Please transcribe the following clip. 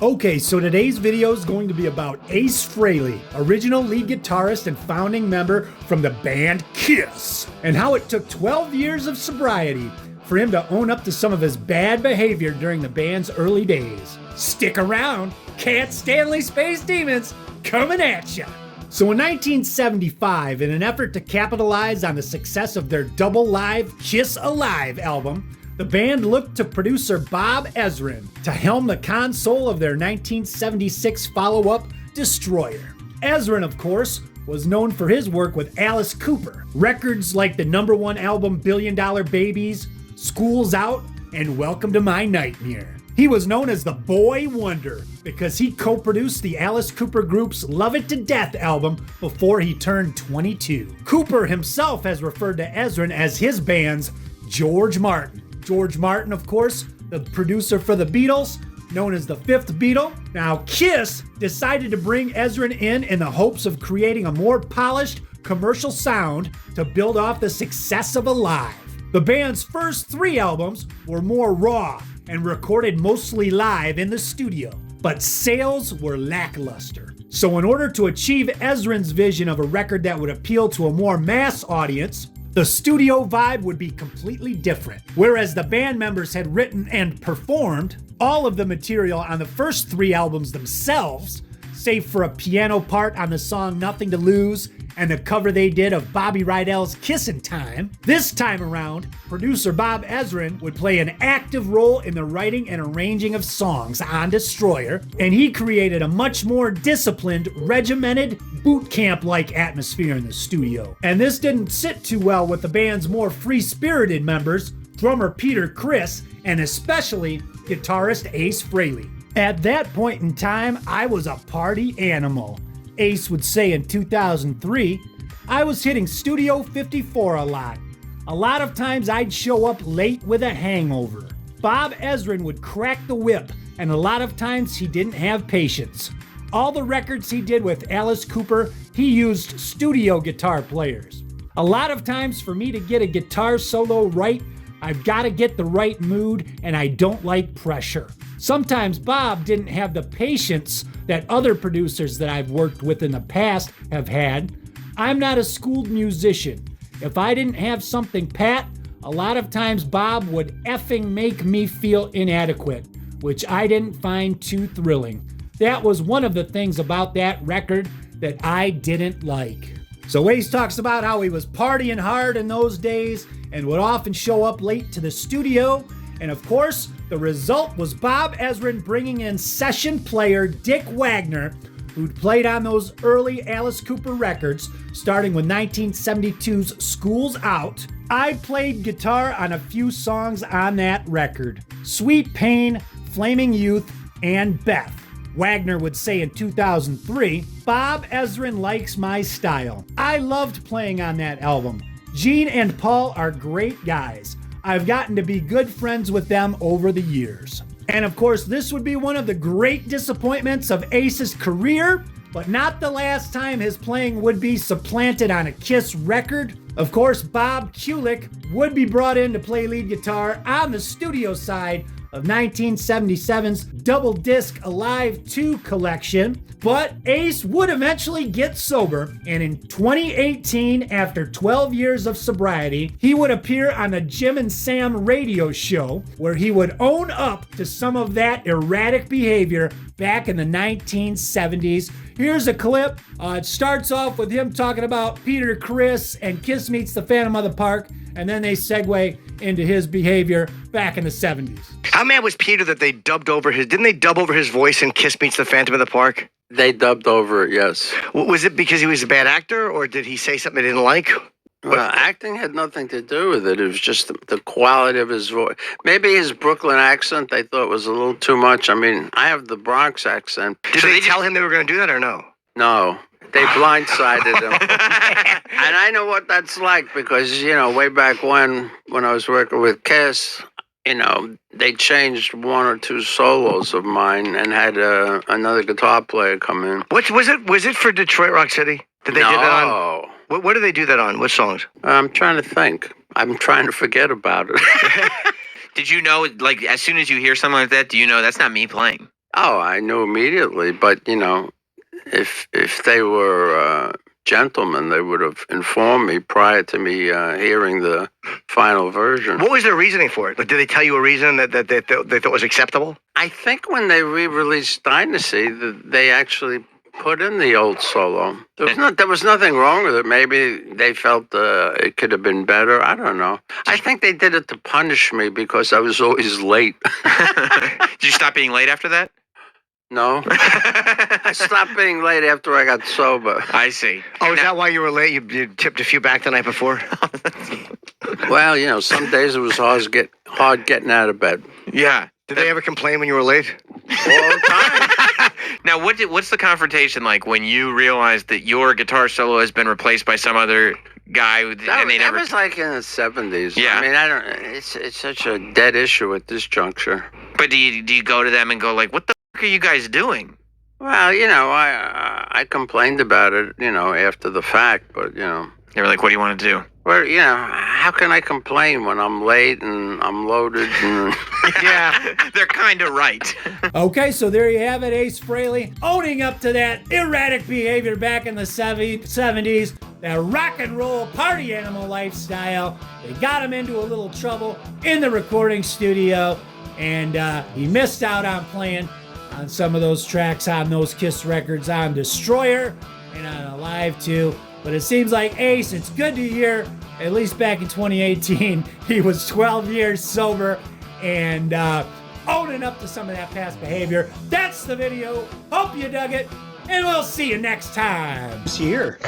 Okay, so today's video is going to be about Ace Frehley, original lead guitarist and founding member from the band Kiss, and how it took 12 years of sobriety for him to own up to some of his bad behavior during the band's early days. Stick around, Cat Stanley Space Demons coming at ya! So in 1975, in an effort to capitalize on the success of their double live Kiss Alive album, the band looked to producer Bob Ezrin to helm the console of their 1976 follow-up, Destroyer. Ezrin, of course, was known for his work with Alice Cooper. Records like the #1 album Billion Dollar Babies, School's Out, and Welcome to My Nightmare. He was known as the Boy Wonder because he co-produced the Alice Cooper group's Love It to Death album before he turned 22. Cooper himself has referred to Ezrin as his band's George Martin. George Martin, of course, the producer for the Beatles, known as the Fifth Beatle. Now, Kiss decided to bring Ezrin in the hopes of creating a more polished commercial sound to build off the success of Alive. The band's first 3 albums were more raw and recorded mostly live in the studio, but sales were lackluster. So in order to achieve Ezrin's vision of a record that would appeal to a more mass audience, the studio vibe would be completely different. Whereas the band members had written and performed all of the material on the first 3 albums themselves, save for a piano part on the song Nothing to Lose and the cover they did of Bobby Rydell's Kissin' Time, this time around, producer Bob Ezrin would play an active role in the writing and arranging of songs on Destroyer, and he created a much more disciplined, regimented, boot camp-like atmosphere in the studio. And this didn't sit too well with the band's more free-spirited members, drummer Peter Criss, and especially guitarist Ace Frehley. At that point in time, I was a party animal. Ace would say in 2003, I was hitting Studio 54 a lot. A lot of times I'd show up late with a hangover. Bob Ezrin would crack the whip, and a lot of times he didn't have patience. All the records he did with Alice Cooper, he used studio guitar players. A lot of times for me to get a guitar solo right, I've got to get the right mood, and I don't like pressure. Sometimes Bob didn't have the patience that other producers that I've worked with in the past have had. I'm not a schooled musician. If I didn't have something pat, a lot of times Bob would effing make me feel inadequate, which I didn't find too thrilling. That was one of the things about that record that I didn't like. So Ace talks about how he was partying hard in those days and would often show up late to the studio. And of course, the result was Bob Ezrin bringing in session player Dick Wagner, who'd played on those early Alice Cooper records, starting with 1972's School's Out. I played guitar on a few songs on that record: Sweet Pain, Flaming Youth, and Beth. Wagner would say in 2003, Bob Ezrin likes my style. I loved playing on that album. Gene and Paul are great guys. I've gotten to be good friends with them over the years. And of course, this would be one of the great disappointments of Ace's career, but not the last time his playing would be supplanted on a Kiss record. Of course, Bob Kulick would be brought in to play lead guitar on the studio side of 1977's double disc Alive 2 collection, but Ace would eventually get sober, and in 2018, after 12 years of sobriety, he would appear on the Jim and Sam radio show, where he would own up to some of that erratic behavior back in the 1970s. Here's a clip. It starts off with him talking about Peter Criss and Kiss Meets the Phantom of the Park, and then they segue into his behavior back in the 70s. How mad was Peter that they dubbed over his... Didn't they dub over his voice in Kiss Meets the Phantom of the Park? They dubbed over it, yes. Was it because he was a bad actor, or did he say something they didn't like? Well, acting had nothing to do with it. It was just the quality of his voice. Maybe his Brooklyn accent they thought was a little too much. I mean, I have the Bronx accent. Did they tell him they were going to do that or no? No. They blindsided him. And I know what that's like because, way back when I was working with Kiss, they changed 1 or 2 solos of mine and had another guitar player come in. Was it for Detroit Rock City? Did they do that on? What did they do that on? What songs? I'm trying to think. I'm trying to forget about it. Did you know, like, as soon as you hear something like that, do you know that's not me playing? Oh, I knew immediately, but if they were gentlemen, they would have informed me prior to me hearing the final version. What was their reasoning for it? Like, did they tell you a reason that they thought was acceptable? I think when they re-released Dynasty, they actually put in the old solo. There was nothing wrong with it. Maybe they felt it could have been better. I don't know. I think they did it to punish me because I was always late. Did you stop being late after that? No. I stopped being late after I got sober. I see. Oh, is that why you were late? You tipped a few back the night before? Well, some days it was hard getting out of bed. Yeah. Did they ever complain when you were late? All the time. Now, what's the confrontation like when you realize that your guitar solo has been replaced by some other guy That was like in the 70s. Yeah. I mean, it's such a dead issue at this juncture. But do you go to them and go like, what the f*** are you guys doing? Well, I complained about it, after the fact, but, They were like, what do you want to do? Well, how can I complain when I'm late and I'm loaded? And Yeah, they're kind of right. Okay, so there you have it, Ace Frehley owning up to that erratic behavior back in the 70s, that rock and roll party animal lifestyle. They got him into a little trouble in the recording studio, and he missed out on playing on some of those tracks on those Kiss records on Destroyer and on Alive 2. But it seems like Ace, it's good to hear, at least back in 2018, he was 12 years sober and owning up to some of that past behavior. That's the video. Hope you dug it, and we'll see you next time. See here.